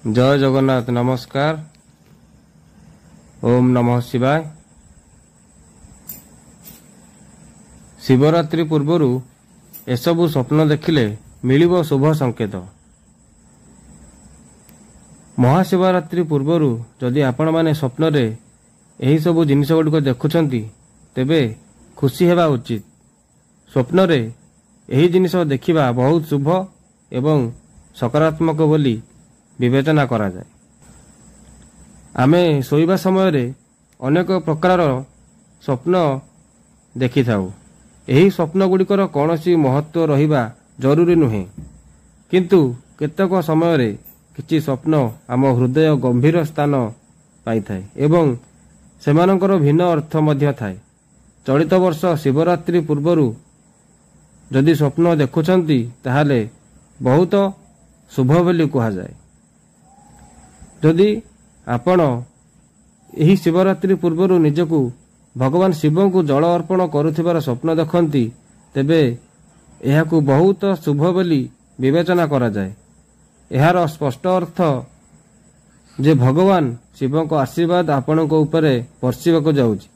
जय जगन्नाथ। नमस्कार। ओम नमः शिवाय। शिवरात्रि पूर्वर एसबू स्वप्न देखिले मिलिब शुभ संकेत। महाशिवरात्रि पूर्वर जदि आपण माने स्वप्न रे एही सबु जिनिस गुड़िक देखुछंती तेबे खुशी हेबा उचित। स्वप्न रे एही जिनिस देखिबा बहुत शुभ एवं सकारात्मक बोली विवेचना करा जाए। आमे सोइबा समय रे अनेक प्रकार स्वप्न देखि थाउ। एही स्वप्न गुड़िकर कौनसी महत्व रहिबा जरूरी नुहे, किंतु केतक समय रे किछि स्वप्न आम हृदय गंभीर स्थान पाई थाए एवं सेमानंकर भिन्न अर्थ मध्य थाए। चलित वर्ष शिवरात्रि पूर्वरु जदि स्वप्न देखुछंती ताहाले बहुत शुभ बोली कहा जाए। जदि आपण एही शिवरात्रि पूर्वरु निजकु भगवान शिव को जल अर्पण करुथिबार स्वप्न देखंती तेबे एहाकु बहुत शुभ बोली विवेचना करा जाए। एहार स्पष्ट अर्थ जे भगवान शिव को आशीर्वाद आपण को ऊपर वर्षिबाक जाउछि।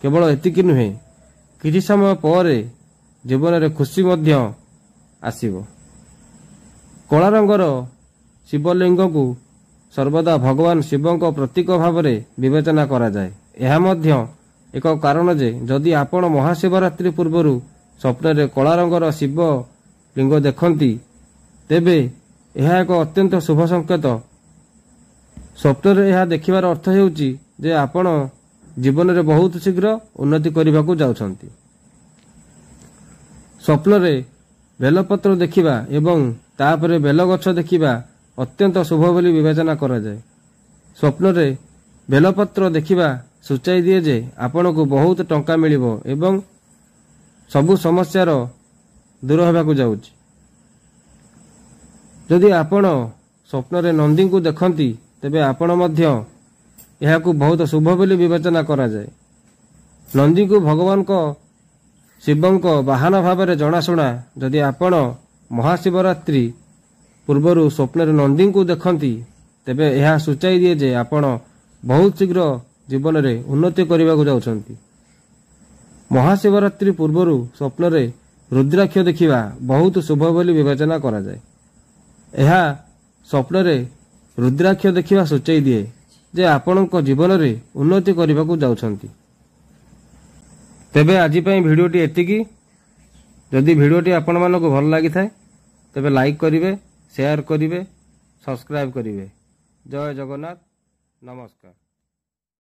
केवल एतिकी नुहे, किछि समय पर जीवन रे खुशी मध्य आसीबो। कला रंगर शिवलिंग को सर्वदा भगवान शिव को प्रतीक भाव में विवेचना करा जाए। यह मध्य एक कारण जे जदि आपण महाशिवरात्रि पूर्वरु स्वप्न रे कला रंगर शिव लिंग देखंती तेबे यह एक अत्यंत शुभ संकेत। स्वप्न रे यह देखिबार अर्थ हेउची जे आपण जीवन रे बहुत शीघ्र उन्नति करबाकू जाउछंती। स्वप्न रे बेलपत्र देखिबा एवं तापरे बेल गछ देखिबा अत्यंत शुभ बोली विवेचना करा जाए। स्वप्न रे बेलपत्र देखिबा सूचाई दिए जे आपण को बहुत टंका मिलिबो एवं सबु समस्यार दूर होबाकू जाउछि। जदि आपण स्वप्न रे नंदी को देखंती तेबे आपण मध्य एहाकू बहुत शुभ बोली विवेचना करा जाए। नंदी को भगवान को शिवंक वाहन भाव में जनाशुना जदि आपण महाशिवरात्रि पूर्वरु स्वप्न रे नंदी को देखंती तेबे यह सूचाई दिए जे आपण बहुत शीघ्र जीवन रे उन्नति करबाकू जाउछंती। महाशिवरात्रि पूर्वरु स्वप्न रे रुद्राक्ष देखिबा बहुत शुभ बोली विवेचना करा जाए। यह स्वप्न रे रुद्राक्ष देखिबा सूचाई दिए जे आपणक जीवन रे उन्नति करबाकू जाउछंती। तेबे आजि पई भिडियोटी एतिकी। जदि भिडियोटी आपण मानको भल लागि थाए तेबे लाइक करिवे, शेयर करिवे, सब्सक्राइब करिवे। जय जगन्नाथ। नमस्कार।